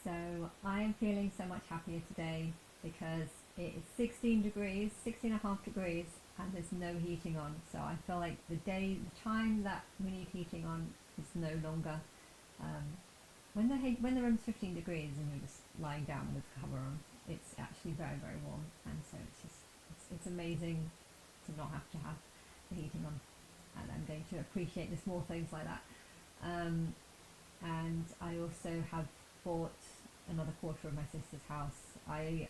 So I am feeling so much happier today because it is 16 degrees, 16 and a half degrees, and there's no heating on. So I feel like the time that we need heating on is no longer. Um, when the room's 15 degrees and you're just lying down with the cover on, it's actually very, very warm. And so it's amazing to not have to have the heating on. And I'm going to appreciate the small things like that. Um, and I also have bought another quarter of my sister's house. I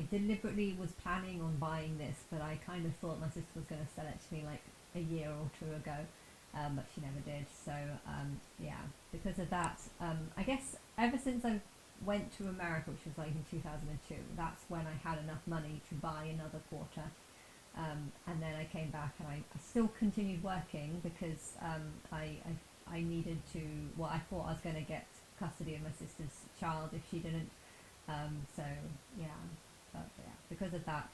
deliberately was planning on buying this, but I kind of thought my sister was going to sell it to me like a year or two ago, but she never did. So yeah, because of that, I guess ever since I went to America, which was like in 2002, that's when I had enough money to buy another quarter. And then I came back and I still continued working because I needed to, well, I thought I was going to get custody of my sister's child if she didn't. So, yeah, but yeah, because of that,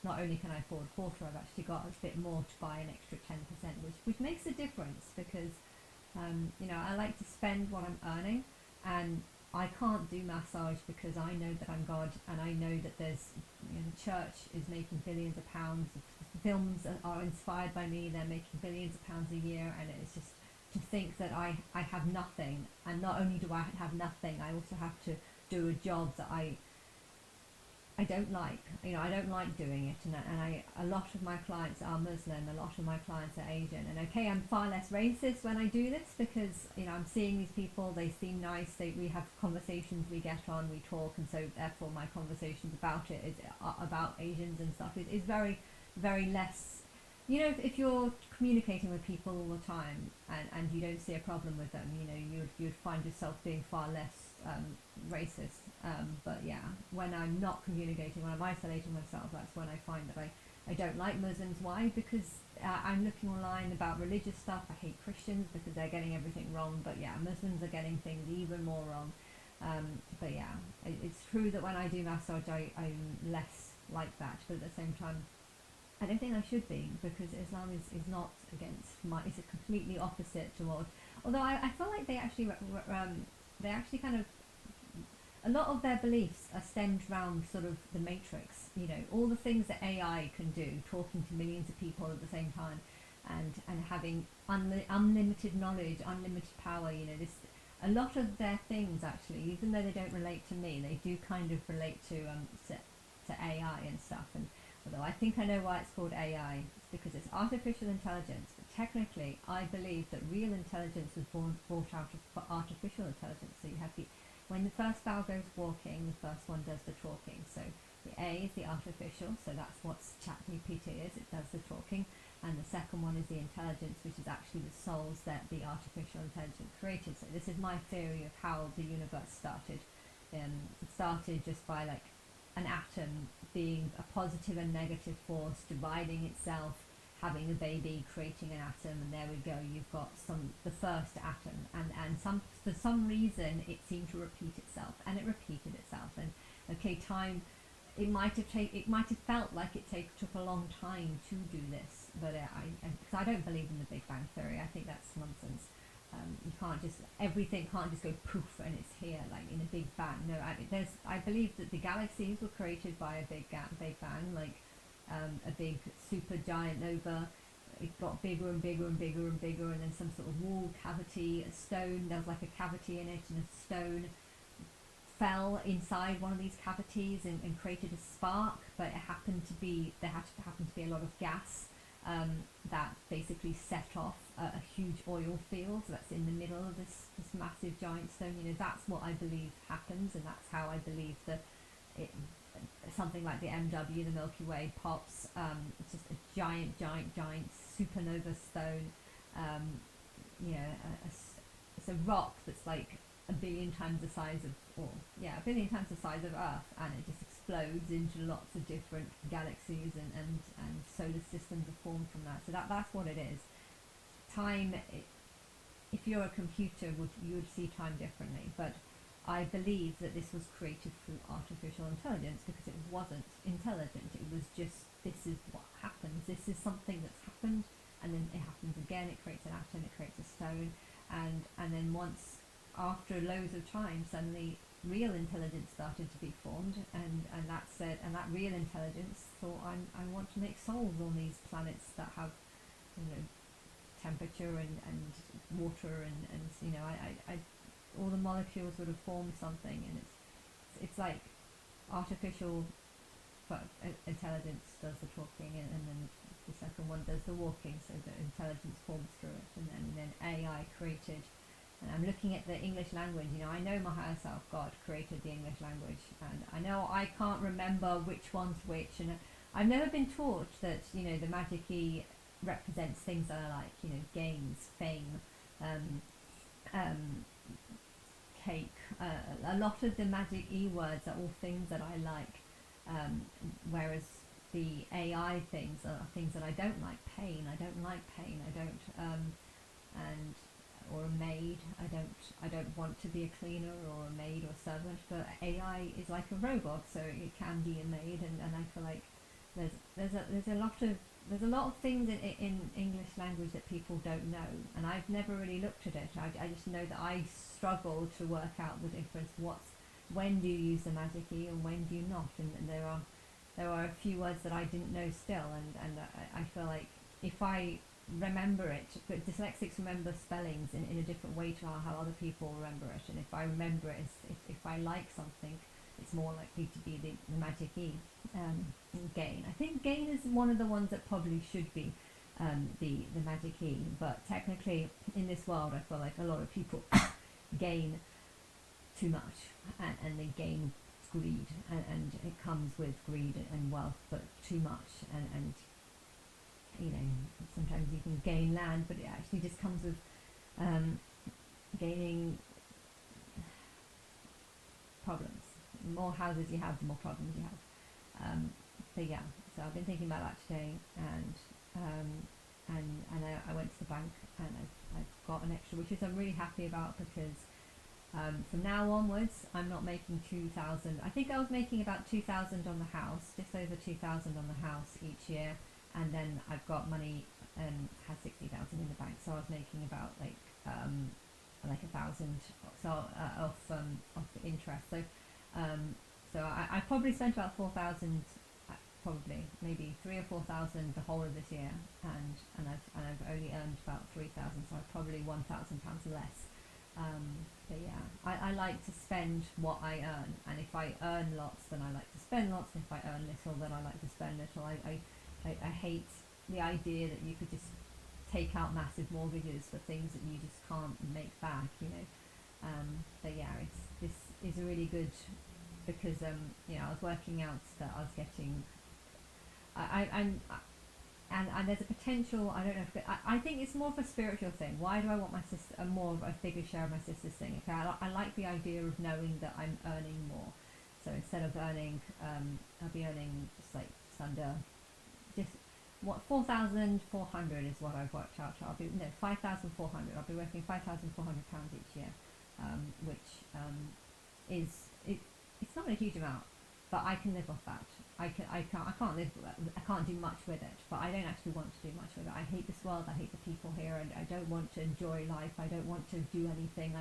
not only can I afford a quarter, I've actually got a bit more to buy an extra 10%, which makes a difference because, I like to spend what I'm earning, and I can't do massage because I know that I'm God, and I know that the church is making billions of pounds. Films are inspired by me; they're making billions of pounds a year, and it's just to think that I have nothing, and not only do I have nothing, I also have to do a job that I don't like. I don't like doing it, and a lot of my clients are Muslim, a lot of my clients are Asian, and okay, I'm far less racist when I do this because I'm seeing these people. They seem nice. We have conversations, we get on, we talk, and so therefore my conversations about it is about Asians and stuff is very, very less. If you're communicating with people all the time and you don't see a problem with them, you'd find yourself being far less racist. But yeah, when I'm not communicating, when I'm isolating myself, that's when I find that I don't like Muslims. Why? Because I'm looking online about religious stuff. I hate Christians because they're getting everything wrong. But yeah, Muslims are getting things even more wrong. But yeah, it's true that when I do massage, I'm less like that. But at the same time, I don't think I should be because Islam is not against it's a completely opposite to what. Although I feel like they actually kind of a lot of their beliefs are stemmed around sort of the matrix. All the things that AI can do, talking to millions of people at the same time, and having unlimited knowledge, unlimited power. This a lot of their things actually, even though they don't relate to me, they do kind of relate to AI and stuff. And although I think I know why it's called AI, it's because it's artificial intelligence. But technically, I believe that real intelligence was brought out of artificial intelligence. So you have when the first vowel goes walking, the first one does the talking. So the A is the artificial, so that's what ChatGPT is. It does the talking. And the second one is the intelligence, which is actually the souls that the artificial intelligence created. So this is my theory of how the universe started. It started just by like an atom being a positive and negative force, dividing itself, having a baby, creating an atom, and there we go. You've got the first atom, and for some reason it seemed to repeat itself, and it repeated itself. And okay, time. It might have felt like took a long time to do this, but because I don't believe in the Big Bang theory. I think that's nonsense. You can't just everything can't just go poof and it's here like in a big bang. No, I believe that the galaxies were created by a big bang, like a big super giant nova. It got bigger and bigger and bigger and bigger, and then some sort of wall cavity, a stone. There was like a cavity in it, and a stone fell inside one of these cavities and created a spark. But there had to happen to be a lot of gas that basically set off a huge oil field that's in the middle of this massive giant stone. That's what I believe happens, and that's how I believe that it something like the MW, the Milky Way, pops. It's just a giant, giant, giant supernova stone. Um, it's a rock that's like a billion times the size of, a billion times the size of Earth, and it just explodes into lots of different galaxies and solar systems are formed from that. So that's what it is. Time, if you're a computer, you would see time differently, but I believe that this was created through artificial intelligence because it wasn't intelligent. It was just, this is what happens. This is something that's happened, and then it happens again. It creates an atom. It creates a stone, and then once after loads of time, suddenly real intelligence started to be formed, and that said, and that real intelligence thought, I want to make souls on these planets that have, you know, temperature and water and you know, all the molecules would have formed something, and it's like artificial, but intelligence does the talking, and then the second one does the walking, so the intelligence forms through it, and then AI created. And I'm looking at the English language. You know, I know my higher self, God, created the English language, and I know I can't remember which one's which, and I've never been taught that, you know, the magic E represents things that I like, you know, gains, fame, um, um, cake. A lot of the magic E words are all things that I like, whereas the AI things are things that I don't like. Pain, I don't like pain. I don't, and or a maid. I don't want to be a cleaner or a maid or servant. But AI is like a robot, so it can be a maid, and I feel like there's a lot of things in English language that people don't know, and I've never really looked at it. I just know that I struggle to work out the difference. When do you use the magic E and when do you not? And there are a few words that I didn't know still, and I feel like if I remember it, but dyslexics remember spellings in a different way to how other people remember it, and if I remember it, if I like something, it's more likely to be the magic E. Gain. I think gain is one of the ones that probably should be the magic E, but technically in this world I feel like a lot of people gain too much, and they gain greed, and it comes with greed and wealth, but too much, and you know, sometimes you can gain land, but it actually just comes with gaining problems. The more houses you have, the more problems you have. But yeah, so I've been thinking about that today, and I went to the bank, and I've got an extra, which is I'm really happy about, because from now onwards I'm not making 2,000. I think I was making about 2,000 on the house, just over 2,000 on the house each year, and then I've got money and had 60,000 in the bank, so I was making about like 1,000 so off the interest. So I probably spent about 4,000, probably maybe 3 or 4,000 the whole of this year, and I've only earned about 3,000, so I've probably £1,000 less. But yeah, I like to spend what I earn, and if I earn lots, then I like to spend lots, and if I earn little, then I like to spend little. I hate the idea that you could just take out massive mortgages for things that you just can't make back, you know. But yeah, this is really good, because you know, I was working out that I was getting, I'm and there's a potential. I don't know if I think it's more of a spiritual thing. Why do I want my sister more of a bigger share of my sister's thing? Okay, I like the idea of knowing that I'm earning more. So instead of earning, I'll be earning just like under, just what, 4,400 is what I've worked out. I'll be, no, 5,400. I'll be working £5,400 each year, which is it. It's not a huge amount, but I can live off that. I can't live. I can't do much with it. But I don't actually want to do much with it. I hate this world. I hate the people here, and I don't want to enjoy life. I don't want to do anything.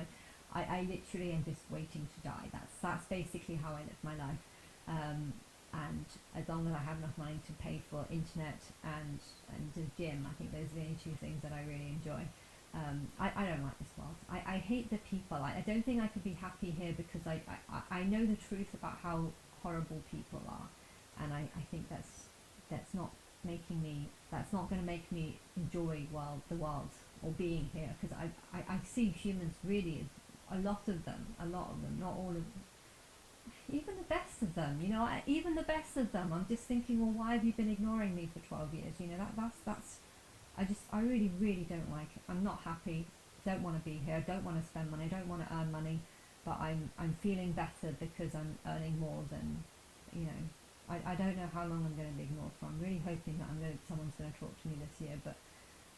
I literally am just waiting to die. That's basically how I live my life. And as long as I have enough money to pay for internet and the gym, I think those are the only two things that I really enjoy. I don't like this world. I hate the people. I don't think I could be happy here, because I know the truth about how horrible people are, and I think that's not making me, that's not going to make me enjoy the world or being here, because I see humans really, a lot of them, not all of them, even the best of them, you know, even the best of them, I'm just thinking, well, why have you been ignoring me for 12 years? You know, that's I really, really don't like it. I'm not happy, don't want to be here, don't want to spend money, don't want to earn money, but I'm feeling better because I'm earning more than, you know, I don't know how long I'm going to be ignored for. I'm really hoping that someone's going to talk to me this year, but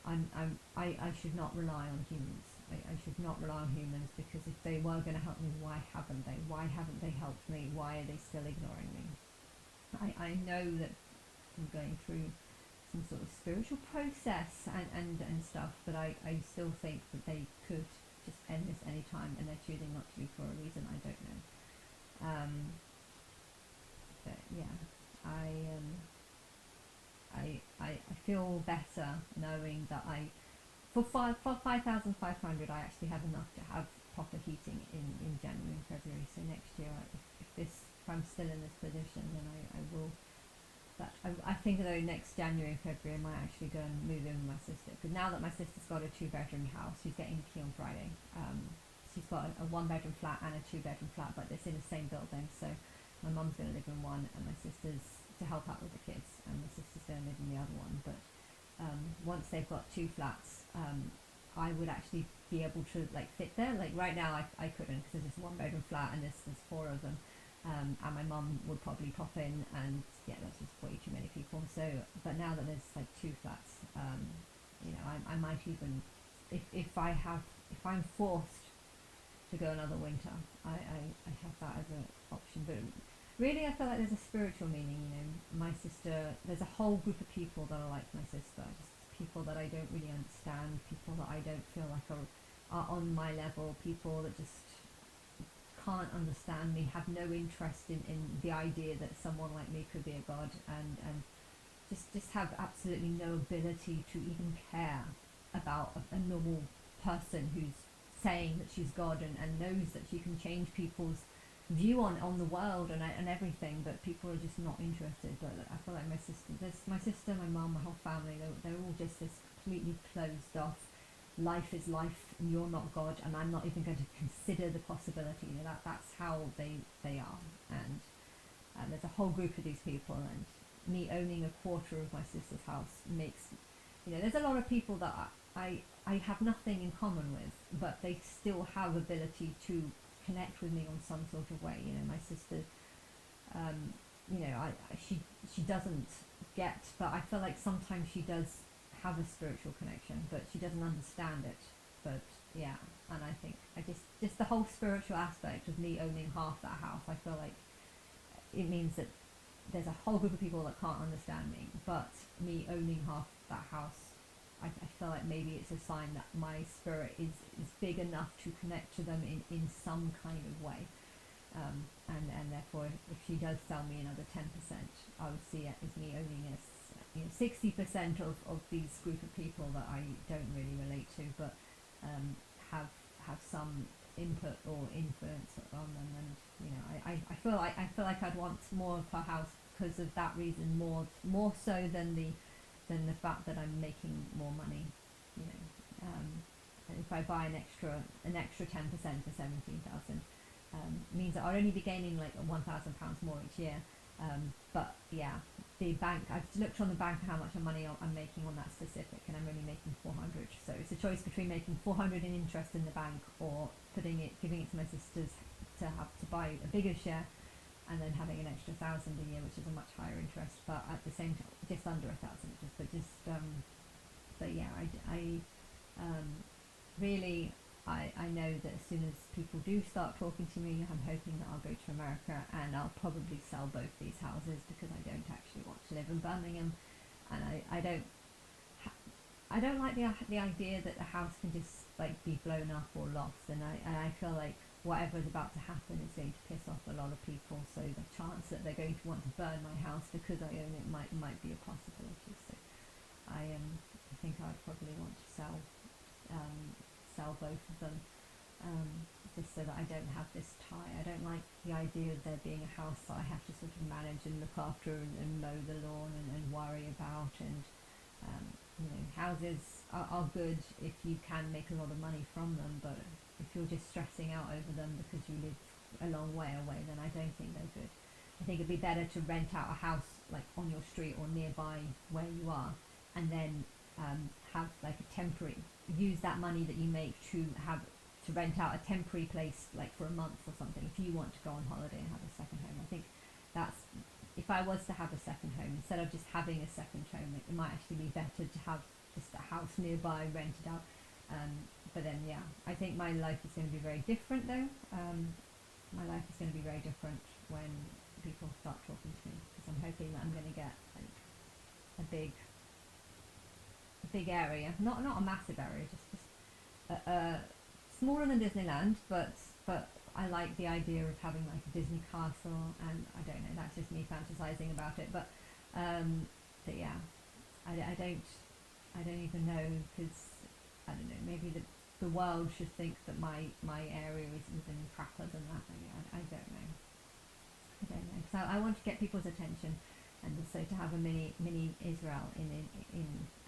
I should not rely on humans. I should not rely on humans, because if they were going to help me, why haven't they? Why haven't they helped me? Why are they still ignoring me? I know that I'm going through some sort of spiritual process and stuff, but I still think that they could just end this any time, and they're choosing not to for a reason I don't know. Um, but yeah, I, um, I feel better knowing that for 5,500 I actually have enough to have proper heating in January and February. So next year, if I'm still in this position, then I will. But I think though next January and February I might actually go and move in with my sister, because now that my sister's got a 2 bedroom house, she's getting the key on Friday. She's got a 1 bedroom flat and a 2 bedroom flat, but it's in the same building. So my mum's going to live in one, and my sister's to help out with the kids, and my sister's going to live in the other one. But once they've got 2 flats, I would actually be able to like fit there. Like right now, I couldn't, because there's just 1 bedroom flat and there's 4 of them. And my mum would probably pop in, and yeah, that's just way too many people. So, but now that there's like 2 flats, I might even, if I'm forced to go another winter, I have that as an option. But really, I feel like there's a spiritual meaning. My sister, there's a whole group of people that are like my sister, just people that I don't really understand, people that I don't feel like are on my level, people that just can't understand me, have no interest in the idea that someone like me could be a god, and just have absolutely no ability to even care about a normal person who's saying that she's God, and knows that she can change people's view on the world and everything, but people are just not interested. But I feel like my sister, my mum, my whole family, they're all just this completely closed off. Life is life, and you're not God, and I'm not even going to consider the possibility. That's how they are, and there's a whole group of these people, and me owning a quarter of my sister's house makes, there's a lot of people that I have nothing in common with, but they still have ability to connect with me on some sort of way. My sister, she doesn't get, but I feel like sometimes she does have a spiritual connection, but she doesn't understand it. But yeah, and I think I just the whole spiritual aspect of me owning half that house, I feel like it means that there's a whole group of people that can't understand me, but me owning half that house, I feel like maybe it's a sign that my spirit is big enough to connect to them in some kind of way. And therefore, if she does sell me another 10%, I would see it as me owning 60% of these group of people that I don't really relate to, but have some input or influence on them. And I feel like I'd want more of her house because of that reason, more so than the fact that I'm making more money. And if I buy an extra 10% for 17,000, means that I'll only be gaining like £1,000 more each year. But yeah, the bank, I've looked on the bank how much money I'm making on that specific, and I'm only making 400. So it's a choice between making 400 in interest in the bank, or giving it to my sisters to have to buy a bigger share, and then having an extra 1,000 a year, which is a much higher interest, but at the same time, just under 1,000. But yeah, really, I know that as soon as people do start talking to me, I'm hoping that I'll go to America, and I'll probably sell both these houses, because I don't actually want to live in Birmingham, and I don't like the idea that a house can just like be blown up or lost, and I feel like whatever is about to happen is going to piss off a lot of people. So the chance that they're going to want to burn my house because I own it might be a possibility. So I think I'd probably want to sell both of them, just so that I don't have this tie. I don't like the idea of there being a house that I have to sort of manage and look after, and mow the lawn, and worry about. And houses are good if you can make a lot of money from them, but if you're just stressing out over them because you live a long way away, then I don't think they're good. I think it'd be better to rent out a house like on your street or nearby where you are, and then have like a temporary, use that money that you make to rent out a temporary place like for a month or something, if you want to go on holiday and have a second home. I think that's, if I was to have a second home, instead of just having a second home, it might actually be better to have just a house nearby rented out. But then yeah, I think my life is going to be very different though. My life is going to be very different when people start talking to me, because I'm hoping that I'm going to get like a big area, not a massive area, just smaller than Disneyland, but I like the idea of having like a Disney castle, and I don't know, that's just me fantasizing about it. But yeah, I I don't even know, because I don't know, maybe the world should think that my area is even crapper than that. I don't know. I don't know. So I want to get people's attention, and also to have a mini Israel in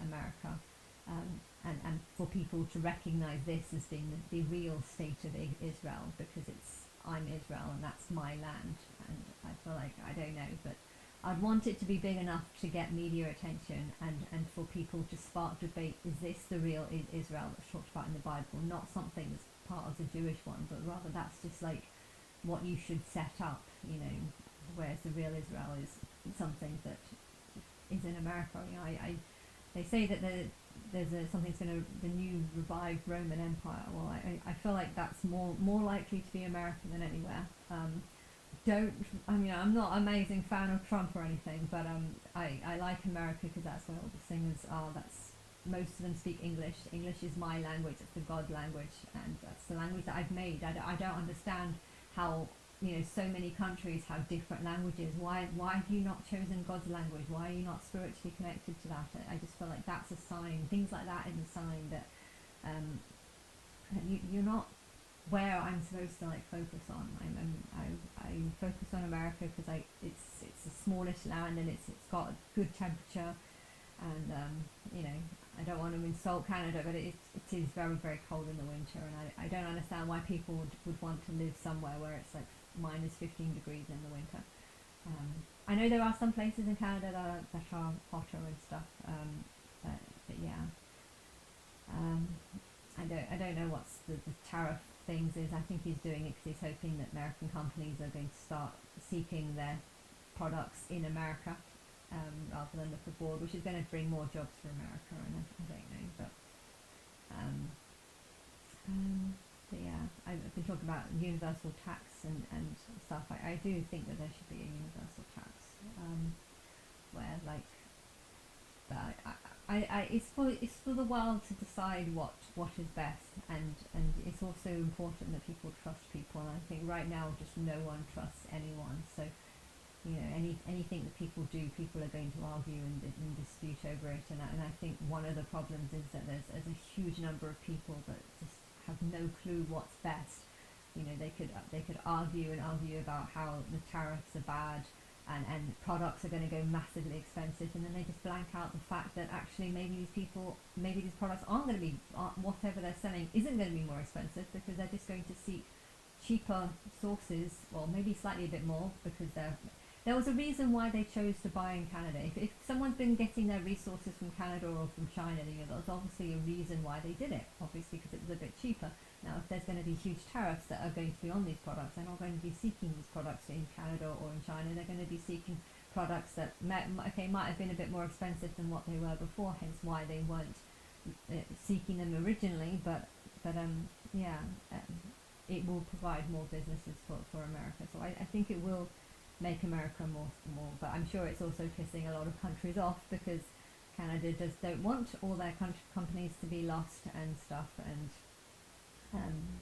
America, and for people to recognise this as being the real state of Israel, because I'm Israel and that's my land. And I feel like, I don't know, but I'd want it to be big enough to get media attention, and for people to spark debate. Is this the real Israel that's talked about in the Bible? Not something that's part of the Jewish one, but rather that's just like what you should set up, whereas the real Israel is something that is in America. They say that something's going to, the new revived Roman Empire. Well, I feel like that's more likely to be America than anywhere. Don't I mean, I'm not an amazing fan of Trump or anything, but I like America because that's where all the singers are. That's Most of them speak English. English is my language. It's the God language, and that's the language that I've made. I don't understand how, so many countries have different languages. Why have you not chosen God's language? Why are you not spiritually connected to that? I just feel like that's a sign. Things like that is a sign that um, you're not where I'm supposed to like focus on. I focus on America because it's the smallest land, and it's got a good temperature, and I don't want to insult Canada, but it is very, very cold in the winter, and I don't understand why people would want to live somewhere where it's like minus 15 degrees in the winter. I know there are some places in Canada that are hotter and stuff, but yeah. Um, I don't know what's the tariff things is. I think he's doing it because he's hoping that American companies are going to start seeking their products in America, rather than look abroad, which is going to bring more jobs for America. And I don't know, um, um, but yeah, I've been talking about universal tax and stuff. I do think that there should be a universal tax, where like, but it's for the world to decide what is best, and it's also important that people trust people. And I think right now just no one trusts anyone. So anything that people do, people are going to argue and dispute over it. And I think one of the problems is that there's a huge number of people that just have no clue what's best. They could argue and argue about how the tariffs are bad, and products are going to go massively expensive, and then they just blank out the fact that actually maybe these products aren't going to be, whatever they're selling isn't going to be more expensive, because they're just going to seek cheaper sources, well, maybe slightly a bit more, because there was a reason why they chose to buy in Canada. If someone's been getting their resources from Canada or from China, there's obviously a reason why they did it, obviously because it was a bit cheaper. Now, if there's going to be huge tariffs that are going to be on these products, they're not going to be seeking these products in Canada or in China. They're going to be seeking products that might have been a bit more expensive than what they were before, hence why they weren't seeking them originally. Yeah, it will provide more businesses for America. So I think it will make America more, but I'm sure it's also pissing a lot of countries off, because Canada just don't want all their companies to be lost and stuff. And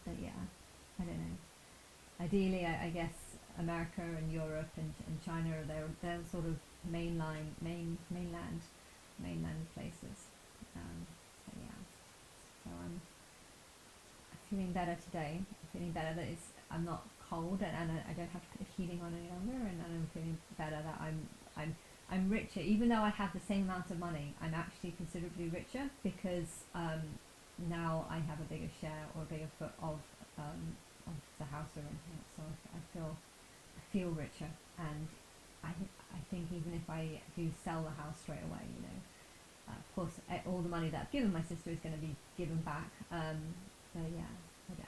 but yeah, I don't know. Ideally, I guess America and Europe and China are their sort of mainland places. So yeah, so I'm feeling better today. I'm feeling better that I'm not cold, and I don't have to put the heating on any longer, and I'm feeling better that I'm richer. Even though I have the same amount of money, I'm actually considerably richer, because now I have a bigger share or a bigger foot of the house we're renting out. So I feel richer, and I think even if I do sell the house straight away, of course all the money that I've given my sister is going to be given back. So yeah,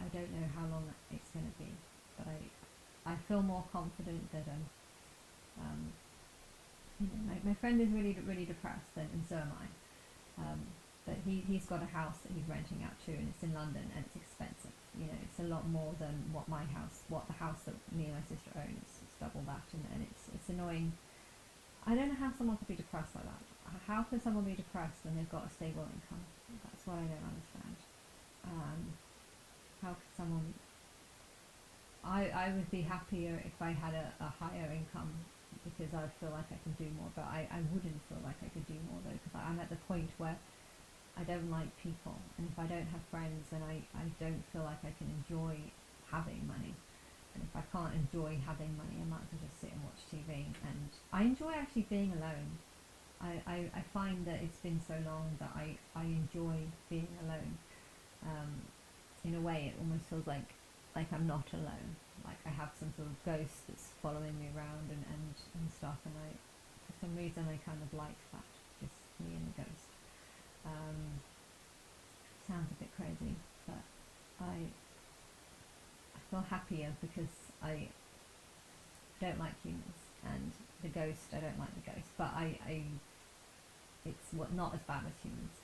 I don't know how long it's going to be, but I feel more confident that my friend is really depressed, and so am I. But he's got a house that he's renting out to, and it's in London, and it's expensive. It's a lot more than what the house that me and my sister own. It's double that, and it's annoying. I don't know how someone could be depressed like that. How can someone be depressed when they've got a stable income? That's what I don't understand. How could someone I would be happier if I had a higher income because I feel like I can do more, but I wouldn't feel like I could do more though because I'm at the point where I don't like people, and if I don't have friends, then I don't feel like I can enjoy having money. And if I can't enjoy having money, I might as well just sit and watch TV. And I enjoy actually being alone. I find that it's been so long that I enjoy being alone. In a way, it almost feels like I'm not alone. Like I have some sort of ghost that's following me around and stuff. And for some reason, I kind of like that, just me and the ghost. Sounds a bit crazy, but I feel happier because I don't like humans, and the ghost, I don't like the ghost, but I it's what not as bad as humans.